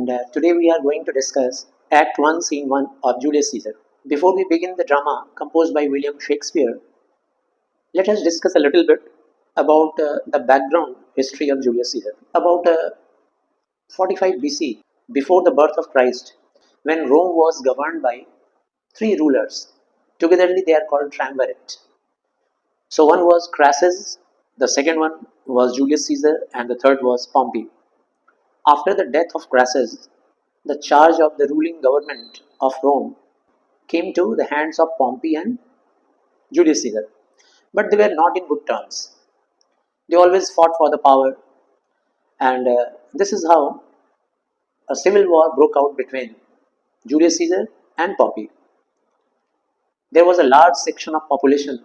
and today we are going to discuss Act 1, Scene 1 of Julius Caesar. Before we begin the drama composed by William Shakespeare, let us discuss a little bit about the background history of Julius Caesar. About 45 BC, before the birth of Christ, when Rome was governed by three rulers. Togetherly, they are called triumvirate. So, one was Crassus, the second one was Julius Caesar, and the third was Pompey. After the death of Crassus, the charge of the ruling government of Rome came to the hands of Pompey and Julius Caesar. But they were not in good terms. They always fought for the power, and this is how a civil war broke out between Julius Caesar and Pompey. There was a large section of population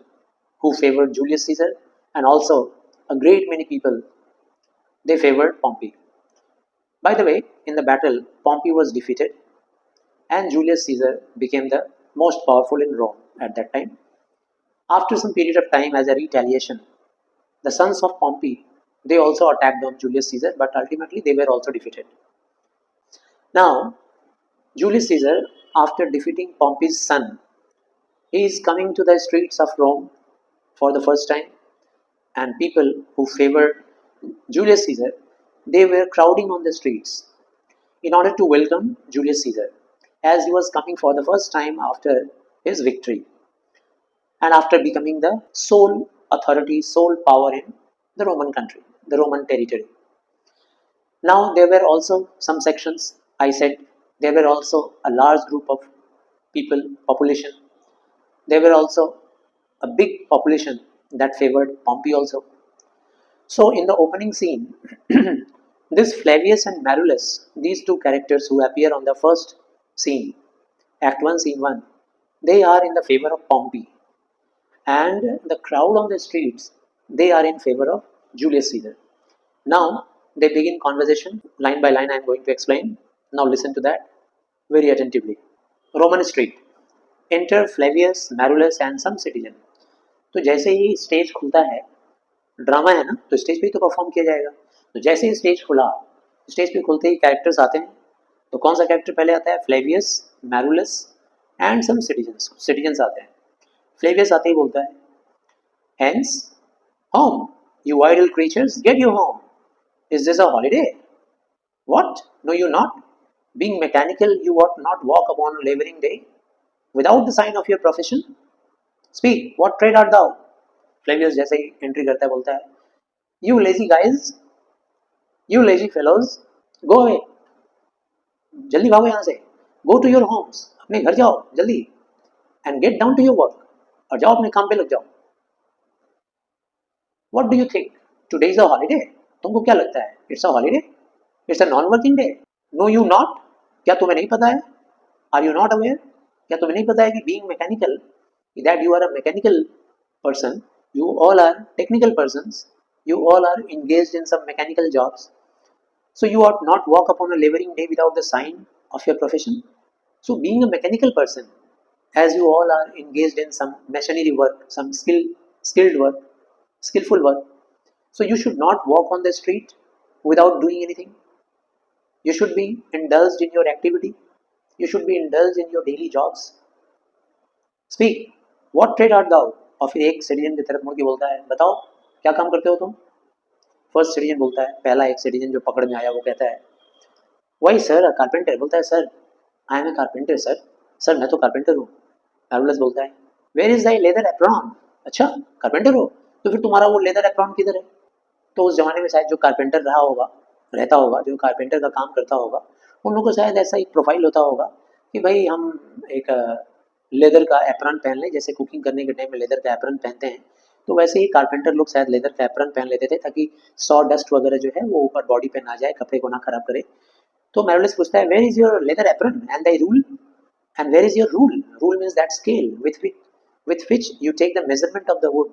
who favored Julius Caesar, and also a great many people they favored Pompey. By the way, in the battle, Pompey was defeated, and Julius Caesar became the most powerful in Rome at that time. After some period of time, as a retaliation, the sons of Pompey they also attacked on Julius Caesar, but ultimately they were also defeated. Now, Julius Caesar, after defeating Pompey's son, he is coming to the streets of Rome for the first time, and people who favored Julius Caesar they were crowding on the streets in order to welcome Julius Caesar as he was coming for the first time after his victory and after becoming the sole authority, sole power in the Roman country, the Roman territory. Now, there were also some sections, I said, there were also a large group of people, population. There were also a big population that favored Pompey also. So, in the opening scene, this Flavius and Marullus, these two characters who appear on the first scene, Act 1, Scene 1, they are in the favor of Pompey. And the crowd on the streets, they are in favor of Julius Caesar. Now, they begin conversation, line by line I am going to explain. Now listen to that very attentively. Roman street. Enter Flavius, Marullus and some citizen. तो जैसे ही stage खुलता है, drama है ना, तो stage पे ही तो perform किया जाएगा. तो जैसे ही स्टेज खुला, स्टेज पे खुलते ही कैरेक्टर्स आते हैं. तो कौन सा कैरेक्टर पहले आता है? Flavius, Marullus and some citizens आते हैं. फ्लेवियस आते ही बोलता है, hence home you idle creatures, get you home. Is this a holiday? What? No, you not. Being mechanical, you ought not walk upon a laboring day without the sign of your profession. Speak, what trade art thou? Flavius जैसे ही entry करता है बोलता है, You lazy guys, you lazy fellows, go away. जल्दी भागो यहाँ से. Go to your homes. अपने घर जाओ जल्दी. And get down to your work. और जाओ अपने काम पे लग जाओ. What do you think? Today is a holiday. तुमको क्या लगता है? It's a holiday? It's a non-working day. No, you not. क्या तुम्हें नहीं पता है? Are you not aware? क्या तुम्हें नहीं पता है कि being mechanical, that you are a mechanical person, you all are technical persons, you all are engaged in some mechanical jobs. So you ought not walk upon a laboring day without the sign of your profession. So being a mechanical person, as you all are engaged in some machinery work, some skilled work, skillful work, so you should not walk on the street without doing anything. You should be indulged in your activity. You should be indulged in your daily jobs. Speak. What trade art thou? और फिर एक citizen की तरफ मुड़ के बोलता है, बताओ क्या काम करते हो तुम? फर्स्ट सिटीजन बोलता है, पहला एक सिटीजन जो पकड़ में आया वो कहता है, वही सर कारपेंटर. बोलता है, sir I am a carpenter. Sir मैं तो कारपेंटर हूँ. मैरुलस बोलता है, where is thy leather apron? अच्छा कारपेंटर हो, तो फिर तुम्हारा वो लेदर एप्रॉन किधर है? तो उस जमाने में शायद जो कारपेंटर रहता होगा, जो कारपेंटर का काम करता होगा, उन लोगों को शायद ऐसा एक प्रोफाइल होता होगा कि भाई हम एक लेदर का एप्रन पहन लें, जैसे कुकिंग करने के टाइम में लेदर का एप्रन पहनते हैं, तो वैसे ही कारपेंटर लोग शायद लेदर का एप्रन पहन लेते थे ताकि सॉ डस्ट वगैरह जो है वो ऊपर बॉडी पे ना जाए, कपड़े को ना खराब करे. तो मैरुलस पूछता है, where is your leather apron and thy rule? And where is your rule? Rule means that scale with which you take the measurement of the wood.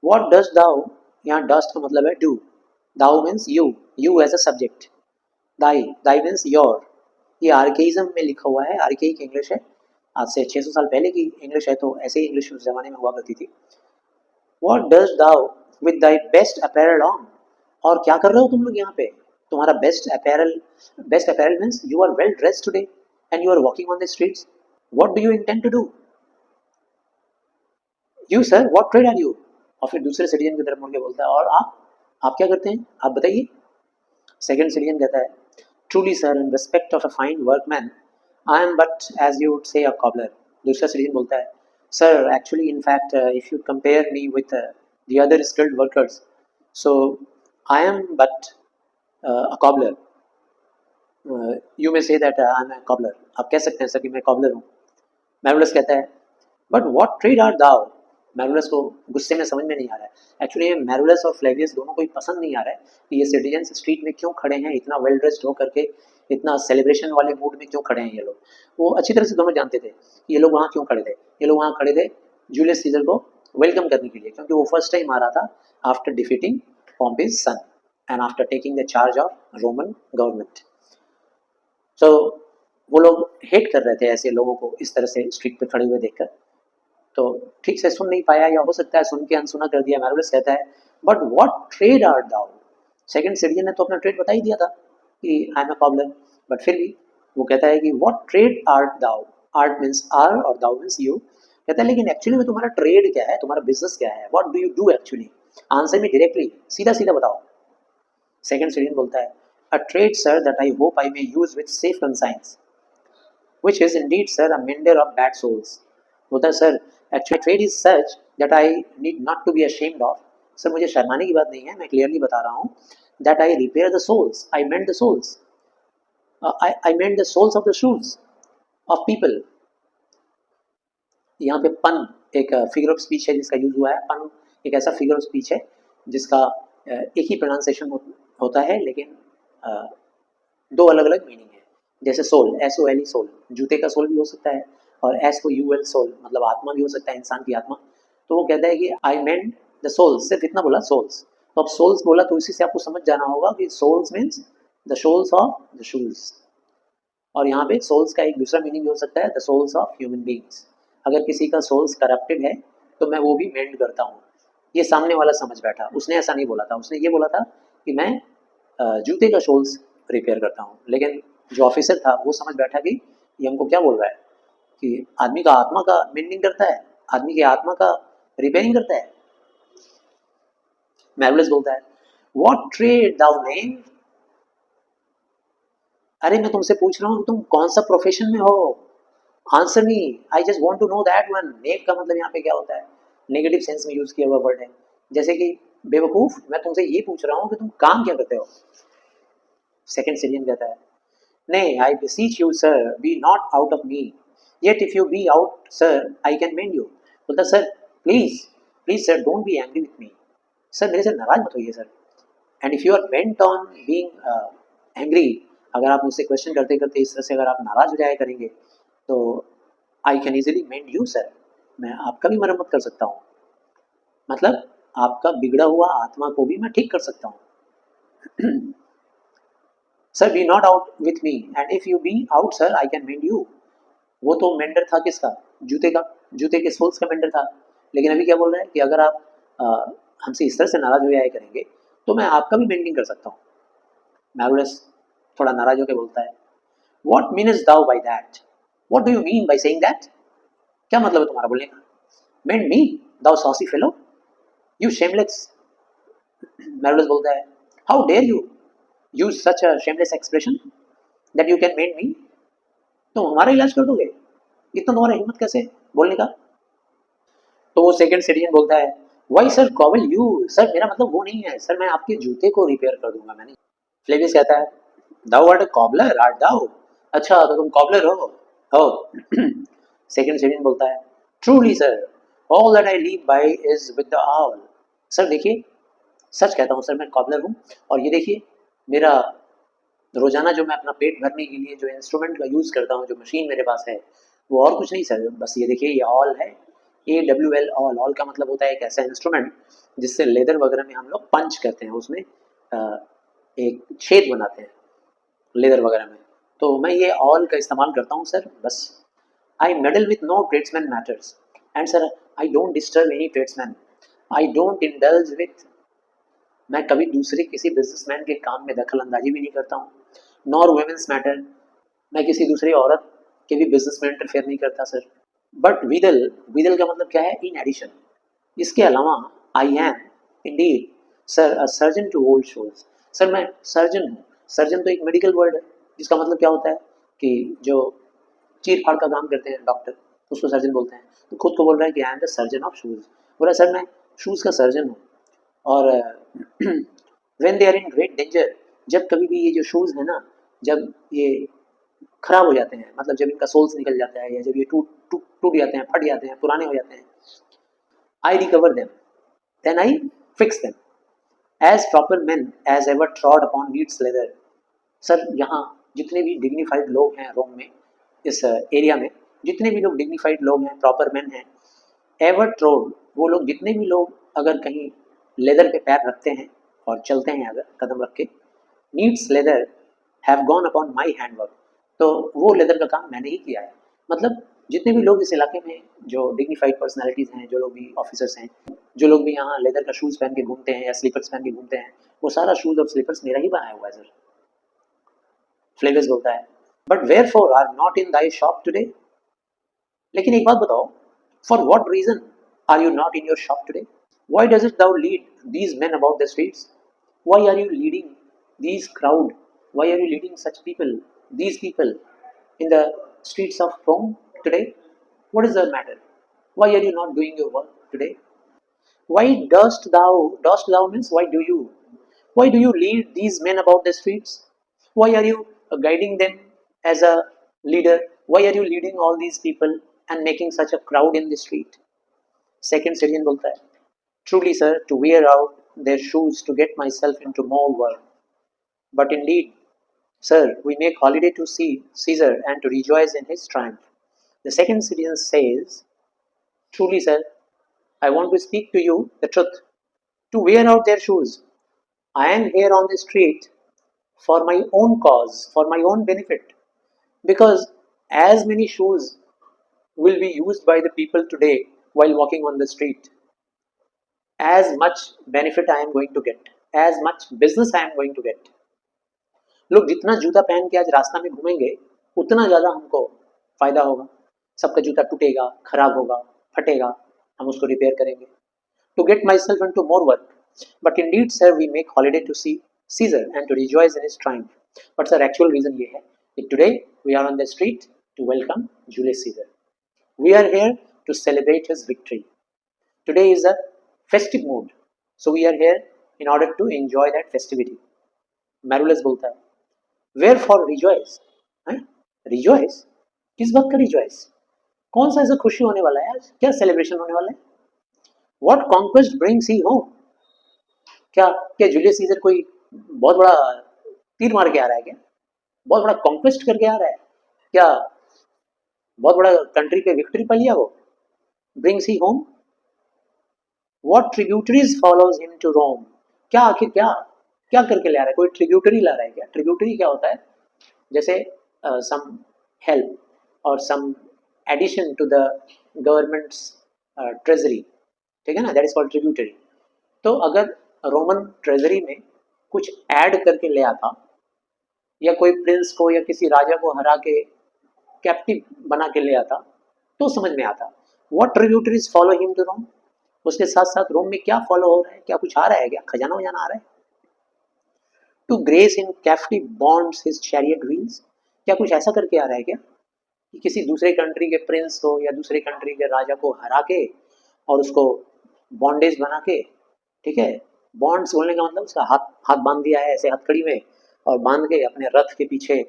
What dost thou? यहाँ dost का मतलब है do. Thou means you as a subject. Thy means your. ये आर्केइज्म में लिखा हुआ है, archaic English है, आज से 600 साल पहले की इंग्लिश है, तो ऐसे ही इंग्लिश उस जमाने में हुआ करती थी. What dost thou with thy best apparel on? और क्या कर रहे हो तुम लोग यहाँ पे? तुम्हारा best apparel means you are well dressed today and you are walking on the streets. What do you intend to do? You sir what trade are you? और फिर दूसरे सिटीजन की तरफ मुड़ के बोलता है, और आप क्या करते हैं, आप बताइए. सेकंड सिटीजन कहता है, truly sir in respect of a fine workman I am but as you would say a cobbler. दूसरा सिटीजन बोलता है, sir actually in fact if you compare me with the other skilled workers so I am but a cobbler. You may say that I am a cobbler. आप कह सकते हैं sir कि मैं कॉबलर हूँ. मैरुलस कहता है, but what trade are thou? Marullus को गुस्से में समझ में नहीं आ रहा है. एक्चुअली मैरुलस और फ्लेवियस दोनों को ही पसंद नहीं आ रहा है कि ये सिटीजन्स स्ट्रीट में क्यों खड़े हैं, इतना वेल ड्रेस्ड हो करके, इतना सेलिब्रेशन वाले मूड में क्यों खड़े हैं ये लोग. वो अच्छी तरह से दोनों जानते थे कि ये लोग वहाँ क्यों खड़े थे. ये लोग वहाँ खड़े थे जूलियस सीजर को वेलकम करने के लिए, क्योंकि वो फर्स्ट टाइम आ रहा था after defeating Pompey's son and after taking the charge of Roman government. So वो लोग हेट कर रहे थे ऐसे लोगों को इस तरह से स्ट्रीट पे खड़े हुए देखकर. तो ठीक से सुन नहीं पाया, या हो सकता है सुन के अनसुना कर दिया. मैरुलस कहता है, but what trade art thou? Second citizen ने तो अपना ट्रेड बता ही दिया था कि I am a cobbler, but फिर भी वो कहता है कि what trade art thou? Art means are और दाउ मीन्स यू. कहता है लेकिन एक्चुअली में तुम्हारा ट्रेड क्या है, तुम्हारा बिजनेस क्या है, what do you do actually? Answer me directly, सीधा सीधा बताओ. सेकंड सिटीजन बोलता है, अ trade sir that I hope I may use with safe conscience which is indeed sir a mender of bad souls. बोलता है sir actually trade is such that I need not to be ashamed of. Sir मुझे शर्माने की बात नहीं है, मैं clearly बता रहा हूँ that I repair the soles, I mend the soles, I mend the souls of the shoes of people. यहाँ पे पन एक फिगर ऑफ स्पीच है जिसका यूज हुआ है. पन एक ऐसा फिगर ऑफ स्पीच है जिसका एक ही प्रोनाउंसिएशन होता है लेकिन दो अलग अलग मीनिंग है. जैसे sole, S O L E sole, जूते का सोल भी हो सकता है, और S O U L soul मतलब आत्मा भी हो सकता है, इंसान की आत्मा. तो वो कहता है कि आई मेंट द सोल्स, सिर्फ इतना बोला सोल्स. तो अब सोल्स बोला तो इसी से आपको समझ जाना होगा कि soles means the souls of the shoes. और यहाँ पे सोल्स का एक दूसरा मीनिंग भी हो सकता है the souls of human beings. अगर किसी का सोल्स करप्टेड है तो मैं वो भी मेंड करता हूँ. ये सामने वाला समझ बैठा, उसने ऐसा नहीं बोला था. उसने ये बोला था कि मैं जूते का सोल्स रिपेयर करता हूँ. लेकिन जो ऑफिसर था वो समझ बैठा कि ये हमको क्या बोल रहा है कि आदमी का आत्मा का मेंटेनिंग करता है, आदमी की आत्मा का रिपेयरिंग करता है. मैरुलस बोलता है, व्हाट ट्रेड दाउ नेम? अरे मैं तुमसे पूछ रहा हूँ कि तुम कौन सा प्रोफेशन में हो. Answer me, I just want to know that one. Name का मतलब यहाँ पे क्या होता है, नेगेटिव सेंस में यूज किया हुआ वर्ड है. जैसे कि बेवकूफ, मैं तुमसे ये पूछ रहा हूँ कि तुम काम क्या करते हो. सेकंड सिटीजन कहता है, nay I beseech you sir be not out of me, yet if you be out sir I can mend you. बोलता sir please sir don't be angry with me. Sir मेरे से नाराज मत होइए sir. And if you are bent on being angry, अगर आप मुझसे question करते करते इस तरह से अगर आप नाराज हो जाया करेंगे तो I can easily mend you sir, मैं आपका भी मरम्मत कर सकता हूँ. मतलब आपका बिगड़ा हुआ आत्मा को भी मैं ठीक कर सकता हूँ. Sir be not out with me and if you be out sir I can mend you. वो तो मेंडर था किसका, जूते का, जूते के सोल्स का मेंडर था. लेकिन अभी क्या बोल रहा है कि अगर आप हमसे इस तरह से नाराज हो जाया करेंगे तो मैं आपका भी मेंडिंग कर सकता हूँ. मैरुलस थोड़ा नाराज होकर बोलता है, what means thou by that? What do you mean by saying that? क्या मतलब है तुम्हारा बोलने का? Mend me thou saucy fellow, you shameless. Marullus बोलता है, how dare you use such a shameless expression that you can mend me. तुम हमारा इलाज कर दोगे, इतना तुम्हारा हिम्मत कैसे बोलने का. तो वो सेकंड सिटीजन बोलता है, why sir cobble you? Sir मेरा मतलब वो नहीं है सर, मैं आपके जूते को रिपेयर कर दूंगा. मैंने. फ्लेवियस कहता है, thou art a cobbler art thou? अच्छा तो तुम कॉबलर हो. सेकंड सिटीजन बोलता है, truly sir all that I live by is with the awl. Sir देखिए सच कहता हूँ सर, मैं कॉबलर हूँ. और ये देखिए मेरा रोजाना जो मैं अपना पेट भरने के लिए जो इंस्ट्रूमेंट का यूज़ करता हूँ, जो मशीन मेरे पास है, वो और कुछ नहीं सर, बस ये देखिए ये ऑल है, AWL ऑल. ऑल का मतलब होता है एक ऐसा इंस्ट्रूमेंट जिससे लेदर वगैरह में हम लोग पंच करते हैं, उसमें एक छेद बनाते हैं लेदर वगैरह में. तो मैं ये ऑल का इस्तेमाल करता हूँ सर, बस. I meddle with no tradesman matters and sir I don't disturb any tradesman, I don't indulge with मैं कभी दूसरे किसी बिजनेसमैन के काम में दखल अंदाजी भी नहीं करता हूँ, नॉर वुमेन्स मैटर, मैं किसी दूसरी औरत के भी बिजनेस में इंटरफेयर नहीं करता सर। बट विदल, विदल का मतलब क्या है? इन एडिशन, इसके अलावा I am indeed sir a surgeon to hold shoes. Sir मैं सर्जन हूँ। सर्जन तो एक मेडिकल वर्ड है जिसका मतलब क्या होता है कि जो चीर फाड़ का काम करते हैं डॉक्टर, उसको सर्जन बोलते हैं। तो खुद को बोल रहा है कि I am the surgeon of shoes. बोल रहा है सर मैं शूज का सर्जन हूँ। और when they are in great danger, जब कभी भी ये जो शूज है ना, जब ये खराब हो जाते हैं, मतलब जब इनका सोल्स निकल जाता है या जब ये टूट टूट टूट जाते हैं, फट जाते हैं, पुराने हो जाते हैं, I recover them, then I fix them as proper man as ever trod upon neat's leather. Sir यहाँ जितने भी डिग्निफाइड लोग हैं रोम में, इस एरिया में जितने भी लोग डिग्निफाइड लोग हैं, प्रॉपर मैन हैं, एवर ट्रोड, वो लोग जितने भी लोग अगर कहीं लेदर पे पैर रखते हैं और चलते हैं अगर कदम रख के, needs leather have gone upon my handwork, तो वो लेदर का काम मैंने ही किया है। मतलब जितने भी लोग इस इलाके में जो डिग्निफाइड पर्सनालिटीज़ हैं, जो लोग भी ऑफिसर्स हैं, जो लोग भी यहाँ लेदर का शूज़ पहन के घूमते हैं या स्लीपर्स पहन के घूमते हैं, वो सारा शूज़ और स्लीपर्स मेरा ही बनाया हुआ है सर। फ्लेवर्स बोलता है, but wherefore are not in thy shop today. लेकिन एक बात बताओ, for what reason are you not in your shop today? Why does it thou lead these men about the streets? Why are you leading these crowd? Why are you leading such people, these people, in the streets of Rome today? What is the matter? Why are you not doing your work today? Why dost thou means why do you? Why do you lead these men about the streets? Why are you guiding them as a leader? Why are you leading all these people and making such a crowd in the street? Second citizen बोलता है, truly, sir, to wear out their shoes to get myself into more work. But indeed, sir, we make holiday to see Caesar and to rejoice in his triumph. The second citizen says, truly, sir, I want to speak to you the truth. To wear out their shoes. I am here on the street for my own cause, for my own benefit. Because as many shoes will be used by the people today while walking on the street, as much benefit I am going to get, as much business I am going to get. लोग जितना जूता पहन के आज रास्ता में घूमेंगे उतना ज़्यादा हमको फायदा होगा। सबका जूता टूटेगा, खराब होगा, फटेगा, हम उसको रिपेयर करेंगे। To get myself into more work. But indeed, sir, we make holiday to see Caesar and to rejoice in his triumph. But sir, actual reason ये है कि today we are on the street to welcome Julius Caesar. We are here to celebrate his victory. Today is a festive mood, so we are here in order to enjoy that festivity. Marullus बोलता है, Wherefore rejoice? Rejoice? किस बात का rejoice? कौन सा ऐसा खुशी होने वाला है आज? क्या सेलिब्रेशन होने वाला है? What conquest brings he home? क्या क्या जूलियस सीजर कोई बहुत बड़ा तीर मार के आ रहा है क्या? बहुत बड़ा कॉन्क्वेस्ट करके आ रहा है क्या? बहुत बड़ा कंट्री पे विक्ट्री पा लिया वो? Brings he home? What tributaries follows him to Rome? क्या आखिर क्या क्या करके ले आ रहा है? कोई ट्रिब्यूटरी ला रहा है क्या? ट्रिब्यूटरी क्या होता है? जैसे सम हेल्प और some addition to the government's treasury, ठीक है ना, दैट इज कॉल्ड ट्रिब्यूटरी। तो अगर रोमन ट्रेजरी में कुछ ऐड करके ले आता या कोई प्रिंस को या किसी राजा को हरा के कैप्टिव बना के ले आता तो समझ में आता। What tributaries follow him to Rome? उसके साथ साथ रोम में क्या फॉलो हो रहा है? क्या कुछ आ रहा है? क्या खजाना वजाना आ रहा है? To grace in captive bonds his chariot wheels, क्या कुछ ऐसा करके आ रहा है क्या कि किसी दूसरे कंट्री के प्रिंस को या दूसरे कंट्री के राजा को हरा के और उसको बॉन्डेज बना के, ठीक है, बॉन्ड्स बोलने का मतलब उसका हाथ हाथ बांध दिया है ऐसे हथकड़ी में और बांध के अपने रथ के पीछे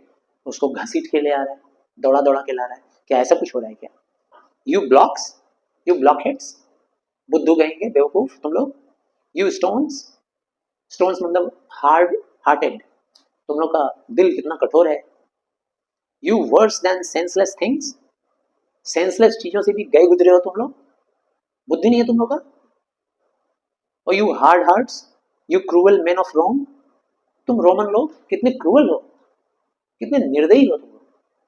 उसको घसीट के ले आ रहा है, दौड़ा दौड़ा के ला रहा है, क्या ऐसा कुछ हो रहा है क्या? You blocks, you block heads, बुद्धू कहेंगे, बेवकूफ तुम लोग। यू स्टोन्स, स्टोन्स मतलब हार्ड हार्टेड, तुम लोग का दिल कितना कठोर है। You worse than senseless things, senseless चीजों से भी गए गुजरे हो तुम लोग, बुद्धि नहीं है तुम लोग का। और you hard hearts, you cruel man of Rome, तुम रोमन लोग कितने क्रूअल हो, कितने निर्दयी हो तुम लोग,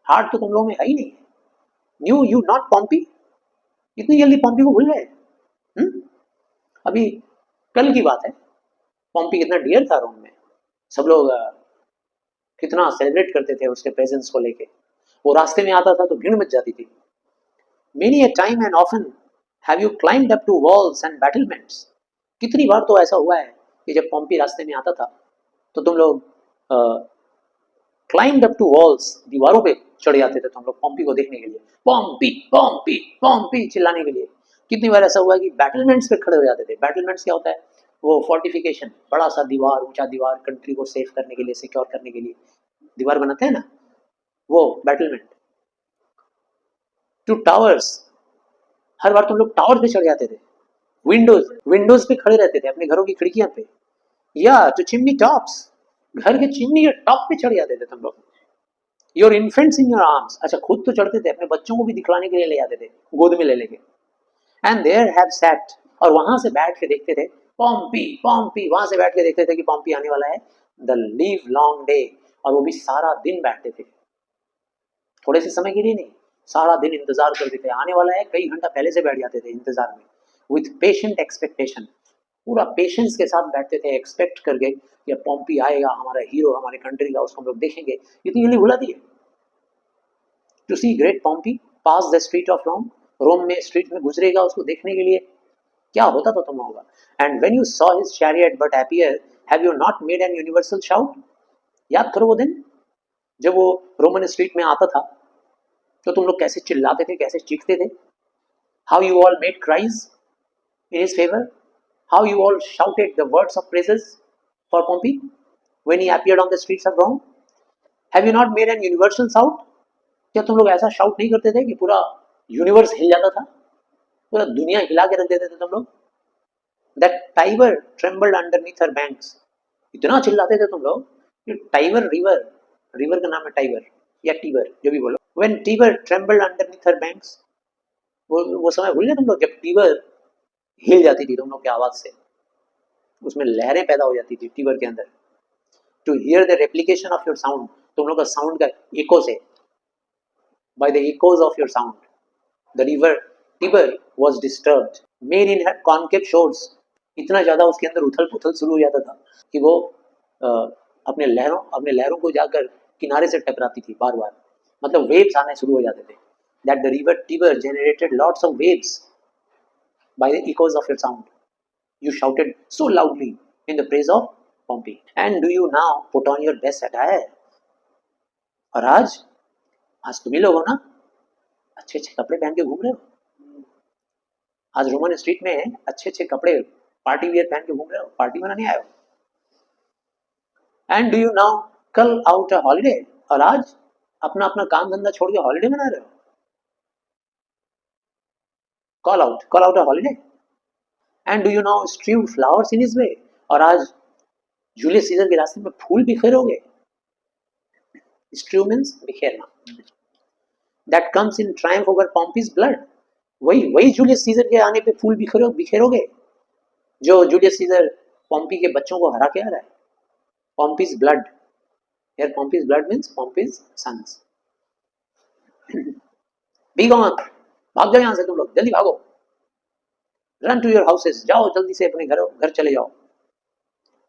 हार्ट तो तुम लोग में है ही नहीं है। न्यू यू नॉट पॉम्पी, इतनी जल्दी पॉम्पी को भूल गए? अभी कल की बात है, पॉम्पी कितना डियर था रोम में, सब लोग कितना सेलिब्रेट करते थे उसके प्रेजेंस को लेके। वो रास्ते में आता था तो भीड़ मच जाती थी। Many a time and oft have you climbed up to walls and battlements, कितनी बार तो ऐसा हुआ है कि जब पॉम्पी रास्ते में आता था तो तुम लोग क्लाइंब्ड अप टू वॉल्स, दीवारों पे चढ़ जाते थे तुम लोग पॉम्पी को देखने के लिए, पॉम्पी पॉम्पी पॉम्पी चिल्लाने के लिए। कितनी बार ऐसा हुआ कि बैटलमेंट्स पे खड़े हो जाते थे। बैटलमेंट्स क्या होता है? वो फोर्टिफिकेशन, बड़ा सा दीवार, ऊंचा दीवार, कंट्री को सेफ करने के लिए, सिक्योर करने के लिए दीवार बनाते हैं ना, वो बैटलमेंट। टू टावर्स, हर बार तुम लोग टावर पे चढ़ जाते थे। विंडोज, विंडोज पे खड़े रहते थे अपने घरों की खिड़कियां पे, या टू चिमनी टॉप्स, घर के चिमनी के टॉप पे चढ़ जाते थे तुम लोग। Your infants in your arms, अच्छा खुद तो चढ़ते थे, अपने बच्चों को भी दिखलाने के लिए ले जाते थे गोद में ले लेके। एंड देयर हैव सैट, और वहां से बैठ के देखते थे पॉम्पी पॉम्पी, वहां से बैठ के देखते थे कि पॉम्पी आने वाला है, द लिव लॉन्ग डे, और वो भी सारा दिन बैठते थे, थोड़े से समय के लिए नहीं, सारा दिन इंतजार करते थे, आने वाला है, कई घंटा पहले से बैठ जाते थे इंतजार में, विथ पेशेंट एक्सपेक्टेशन, पूरा पेशेंस के साथ बैठते थे, एक्सपेक्ट करके कि पॉम्पी आएगा, हमारा हीरो, हमारे कंट्री का, उसको हम लोग देखेंगे। इतनी जल्दी भुला दिए। To see great Pompey pass the street of Rome, Rome में स्ट्रीट में गुजरेगा उसको देखने के लिए, क्या होता था तुम लोगों का। And when you saw his chariot but appear have you not made an universal shout, याद करो वो दिन जब वो रोमन स्ट्रीट में आता था तो तुम लोग कैसे चिल्लाते थे, कैसे चीखते थे। How you all made cries in his favor, how you all shouted the words of praises for Pompey when he appeared on the streets of Rome. Have you not made an universal shout? क्या तुम लोग ऐसा shout नहीं करते थे कि पूरा universe हिल जाता था, पूरा दुनिया हिला के रख देते थे तुम लोग। That Tiber trembled underneath her banks, इतना चिल्लाते थे तुम लोग कि टाइबर रिवर, रिवर का नाम है टाइबर या टीबर, जो भी बोलो, when Tiber trembled underneath her banks, वो समय भूल गए तुम लोग जब टीबर हिल जाती थी तुम लोग की आवाज से, उसमें लहरें पैदा हो जाती थी टीबर के अंदर। To here the replication of your sound, तुम लोग का साउंड का इको से, by the echoes of your sound the river टिबर was disturbed, made in her concave shores, इतना ज्यादा उसके अंदर उथल पुथल शुरू हो जाता था कि वो अपने लहरों को जाकर किनारे से टकराती थी बार बार, मतलब वेव्स आने शुरू हो जाते थे। That the river Tiber generated lots of waves by the echoes of your sound. You shouted so loudly in the praise of Pompey. And do you now put on your best attire? और आज तुम ही लोग हो ना अच्छे अच्छे कपड़े पहन के घूम रहे हो, आज रोमन स्ट्रीट में अच्छे अच्छे कपड़े पार्टी वियर पहन के घूम रहे हो, पार्टी मनाने आए हो। एंड डू यू नाउ कल आउट अ हॉलीडे, और आज अपना अपना काम धंधा छोड़ के हॉलीडे मना रहे हो, call out a holiday. And do you now strew flowers in his way, और आज जूलियस सीजर के रास्ते में फूल बिखेरोगे। स्ट्रीव मीन्स बिखेरना। That comes in triumph over Pompey's blood, वही जूलियस सीजर के आने पे फूल बिखेरोगे जो जूलियस सीजर पॉम्पी के बच्चों को हरा के आ रहा है। Pompey's blood, here Pompey's blood means Pompey's sons. Be gone, भाग जाओ यहां से तुम लोग, जल्दी भागो। रन टू योर हाउसेस, जाओ जल्दी से अपने घर चले जाओ।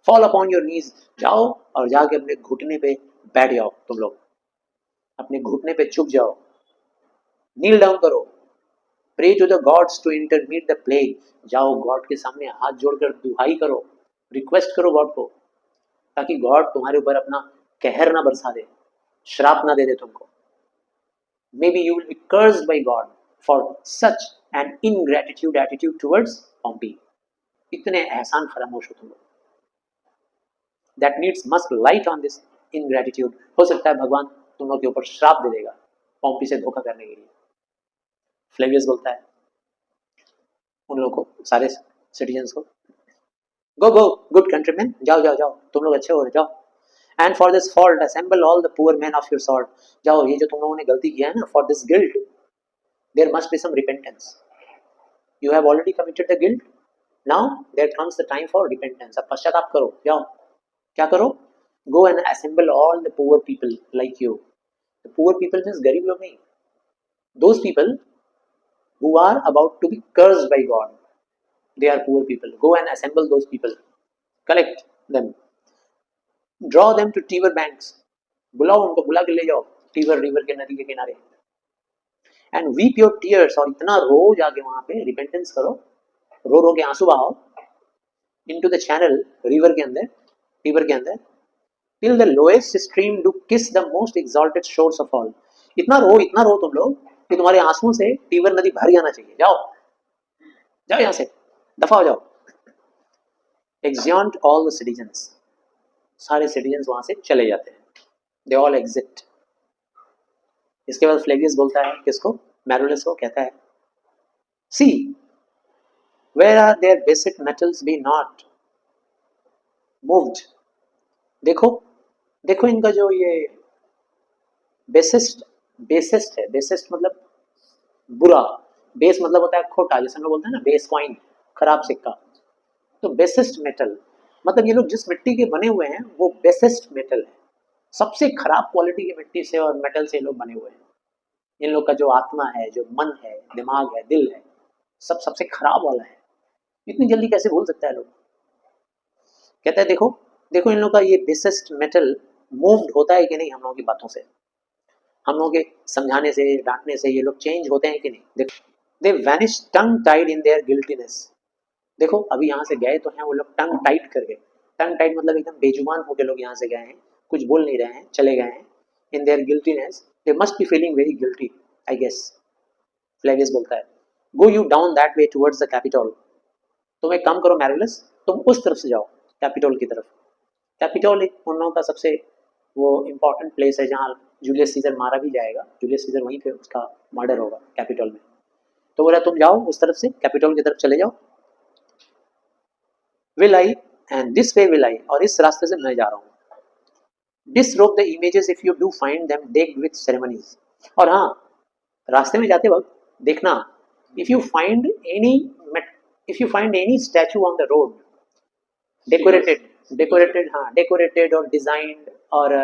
फॉल अपॉन योर नीज, जाओ और जाके अपने घुटने पे बैठ जाओ तुम लोग, अपने घुटने पे झुक जाओ, नील डाउन करो। Pray to the gods to intermit the plague, जाओ गॉड के सामने हाथ जोड़कर दुहाई करो, रिक्वेस्ट करो गॉड को, ताकि गॉड तुम्हारे ऊपर अपना कहर ना बरसा दे, श्राप ना दे दे तुमको। May be you will be cursed by god for such an ingratitude attitude towards Pompey, इतने एहसान फरामोश हो तुम लोग। That needs must light on this ingratitude, हो सकता है भगवान तुम लोग के ऊपर श्राप दे देगा पॉम्पी से धोखा करने के लिए। फ्लेवियस बोलता है उन लोगों को, सारे सिटीजन्स को, गो गो गुड कंट्रीमैन, जाओ जाओ जाओ तुम लोग अच्छे हो रहे, जाओ। And for this fault assemble all the poor man of your sort, जाओ ये जो तुम लोगों ने गलती किया है ना, for this guilt there must be some repentance, you have already committed the guilt, now there comes the time for repentance, अब पश्चाताप करो, जाओ क्या करो, go and assemble all the poor people like you. The poor people means गरीब लोग नहीं, those people who are about to be cursed by God, they are poor people, go and assemble those people, collect them, draw them to Tiber banks, बुलाओ उनको, बुला के ले जाओ टीवर रिवर के, नदी के किनारे, एंड वीप योर टीयर्स, और इतना रो जाके वहां पे रिपेंटेंस करो, रो रो के आंसू बहाओ, इनटू द चैनल, रिवर के अंदर, टीवर के अंदर, till the lowest stream do kiss the most exalted shores of all, इतना रो तुम लोग कि तुम्हारे आंसुओं से टीवर नदी भर जाना चाहिए, जाओ जाओ यहां से, दफा हो जाओ, exeunt all the citizens, सारे सिटीजन्स वहां से चले जाते हैं, दे ऑल एग्जिट। इसके बाद फ्लेवियस बोलता है किसको, मैरुलस को, कहता है see where are their basic metals be not moved, देखो देखो इनका जो ये बेसिस्ट है, बेसिस्ट मतलब बुरा, बेस मतलब होता है खोटा, जैसे हम लोग बोलते हैं ना बेस कॉइन, खराब सिक्का, तो बेसिस्ट मेटल मतलब ये लोग जिस मिट्टी के बने हुए हैं वो बेसिस्ट मेटल है, सबसे खराब क्वालिटी की मिट्टी से और मेटल से लोग बने हुए हैं, इन लोग का जो आत्मा है, जो मन है, दिमाग है, दिल है, सब सबसे खराब वाला है, इतनी जल्दी कैसे भूल सकता है लोग। कहता है देखो देखो इन लोग का ये बेसिस्ट मेटल मूव्ड होता है कि नहीं हम लोगों की बातों से, हम लोगों के समझाने से, डांटने से ये लोग चेंज होते हैं कि नहीं, देखो they vanish tongue tied in their guiltiness, देखो अभी यहाँ से गए तो हैं वो लोग टंग टाइट कर गए, टंग टाइट मतलब एकदम बेजुबान होकर लोग यहाँ से गए हैं, कुछ बोल नहीं रहे हैं, चले गए हैं, in their guiltiness they must be feeling very guilty I guess. Flavius बोलता है go you down that way towards the capitol, तुम एक काम करो मैरुलस, तुम उस तरफ से जाओ कैपिटल की तरफ, कैपिटल एक उन लोगों का सबसे वो इम्पोर्टेंट प्लेस है जहाँ जूलियस सीजर मारा भी जाएगा, जूलियस सीजर वहीं पे उसका मर्डर होगा कैपिटल में, तो बोला तुम जाओ उस तरफ से, कैपिटल की तरफ चले जाओ, will I and this way will I, और इस रास्ते से मैं जा रहा हूँ, disrobe the images if you do find them decked with ceremonies, और हाँ रास्ते में जाते वक्त देखना, if you find any statue on the road decorated हाँ डेकोरेटेड और डिजाइंड और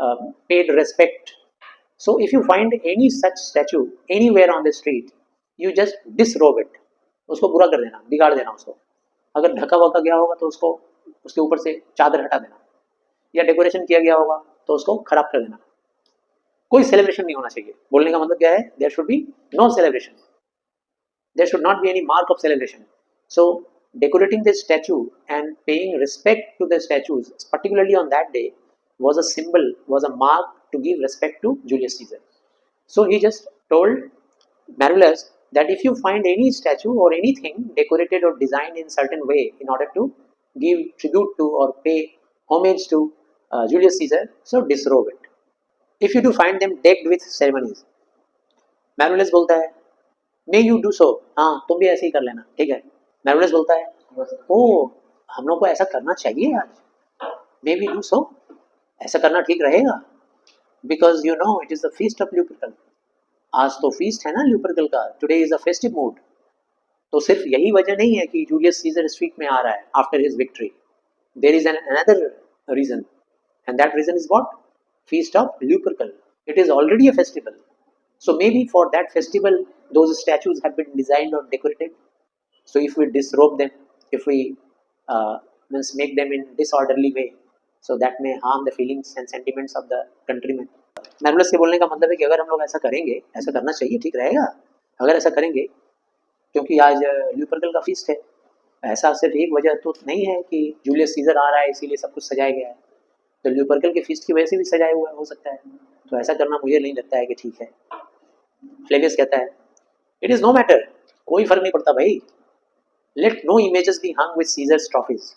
paid respect, so if you find any such statue anywhere on the street you just disrobe it, उसको बुरा कर देना, बिगाड़ देना उसको, अगर ढका वका गया होगा तो उसको उसके ऊपर से चादर हटा देना, या डेकोरेशन किया गया होगा तो उसको खराब कर देना, कोई सेलिब्रेशन नहीं होना चाहिए, बोलने का मतलब क्या है, there should be no celebration, there should not be any mark of celebration, so decorating the statue and paying respect to the statues particularly on that day was a symbol, was a mark to give respect to Julius Caesar. So he just told Marullus that if you find any statue or anything decorated or designed in certain way in order to give tribute to or pay homage to Julius Caesar, so disrobe it. If you do find them decked with ceremonies, Marullus बोलता है may you do so, हाँ तुम भी ऐसे ही कर लेना, ठीक है। Marullus बोलता है ओ हम लोग को ऐसा करना चाहिए आज, may we do so, ऐसा करना ठीक रहेगा, because you know it is the feast of Lupercal, आज तो फीस्ट है ना ल्यूपरकल का, today is a festive mood, तो सिर्फ यही वजह नहीं है कि जूलियस सीजर स्ट्रीट में आ रहा है after his victory, there is an another reason, and that reason is what, feast of Lupercal, it is already a festival, so maybe for that festival those statues have been designed or decorated, so if we disrobe them, if we means make them in disorderly way, so that may harm the feelings and sentiments of the countrymen. मैरुलस के बोलने का मतलब है कि अगर हम लोग ऐसा करेंगे, ऐसा करना चाहिए, ठीक रहेगा अगर ऐसा करेंगे, क्योंकि आज ल्यूपरकल का फीस्ट है, ऐसा सिर्फ एक वजह तो नहीं है कि जूलियस सीजर आ रहा है इसीलिए सब कुछ सजाया गया है, तो ल्यूपरकल के फीस्ट की वजह से भी सजाया हुआ हो सकता है, तो ऐसा करना मुझे नहीं लगता है कि ठीक है। फ्लेवियस कहता है इट इज नो मैटर, कोई फर्क नहीं पड़ता भाई, let no images be hung with Caesar's trophies,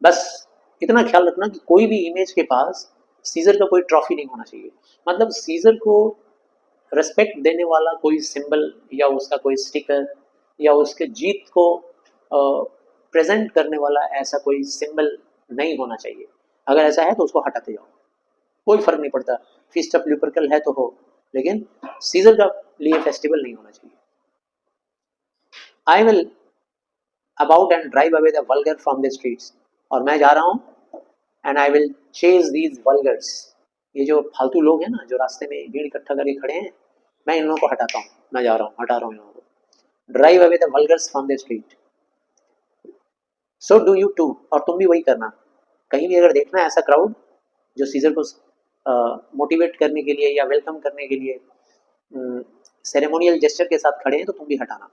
बस इतना ख्याल रखना कि कोई भी इमेज के पास सीजर का कोई ट्रॉफी नहीं होना चाहिए, मतलब सीजर को रेस्पेक्ट देने वाला कोई सिंबल या उसका कोई स्टिकर या उसके जीत को प्रेजेंट करने वाला ऐसा कोई सिंबल नहीं होना चाहिए, अगर ऐसा है तो उसको हटाते जाओ, कोई फर्क नहीं पड़ता, फीस्ट ऑफ ल्यूपरकल है तो हो, लेकिन सीजर का लिए फेस्टिवल नहीं होना चाहिए। I will about and drive away the vulgar from the streets, और मैं जा रहा हूँ and I will chase these vulgars, ये जो फालतू लोग हैं ना जो रास्ते में भीड़ इकट्ठा करके खड़े हैं, मैं इन लोगों को हटाता हूँ, मैं जा रहा हूँ, हटा रहा हूँ इन लोगों को, drive away the vulgars from the street, so do you too, और तुम भी वही करना। कहीं भी अगर देखना है ऐसा क्राउड जो सीजर को मोटिवेट करने के लिए या वेलकम करने के लिए सेरेमोनियल जेस्चर के साथ खड़े हैं, तो तुम भी हटाना।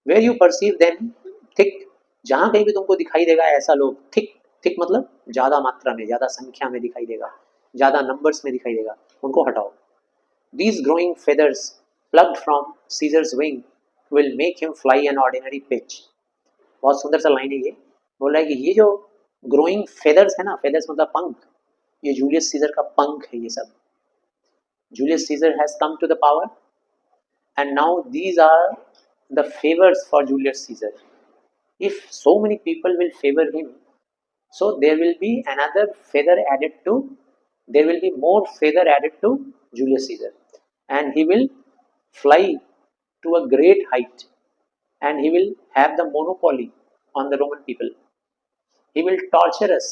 Where you perceive them thick, जहाँ कहीं भी तुमको दिखाई देगा ऐसा लोग, थिक, थिक मतलब ज़्यादा मात्रा में, ज़्यादा संख्या में दिखाई देगा, ज़्यादा नंबर्स में दिखाई देगा, उनको हटाओ। These growing feathers plucked from Caesar's wing will make him fly an ordinary pitch. बहुत सुंदर सा लाइन है ये। बोल रहा है कि ये जो ग्रोइंग फेदर्स है ना, फेदर्स मतलब पंख, ये जूलियस सीजर का पंख है ये सब। Julius Caesar has come to the power and now these are the favors for Julius Caesar. If so many people will favor him, so there will be another feather added to, there will be more feather added to Julius Caesar, and he will fly to a great height, and he will have the monopoly on the Roman people. He will torture us,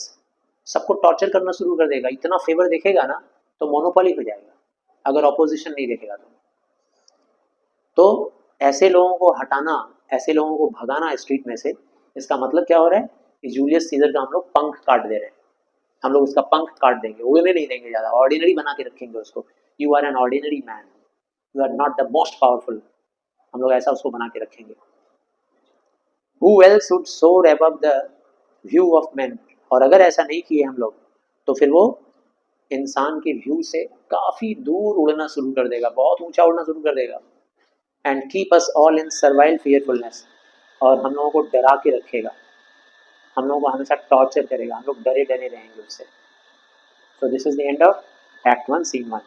सबको torture करना शुरू कर देगा। इतना favour देखेगा ना तो monopoly हो जाएगा, अगर ऑपोजिशन नहीं देखेगा तो ऐसे लोगों को हटाना, ऐसे लोगों को भगाना स्ट्रीट में से, इसका मतलब क्या हो रहा है कि जूलियस सीजर का हम लोग पंख काट दे रहे हैं, हम लोग उसका पंख काट देंगे, उड़ने नहीं देंगे ज़्यादा, ऑर्डिनरी बना के रखेंगे उसको। You are an ordinary man, you are not the most powerful, हम लोग ऐसा उसको बना के रखेंगे। Who else would soar above the view of man, और अगर ऐसा नहीं किए हम लोग तो फिर वो इंसान के व्यू से काफ़ी दूर उड़ना शुरू कर देगा, बहुत ऊंचा उड़ना शुरू कर देगा। And keep us all in servile fearfulness, और हम लोगों को डरा के रखेगा, हम लोगों को हमेशा टॉर्चर करेगा, हम लोग डरे डरे रहेंगे उससे। So this is the end of act 1 scene 1।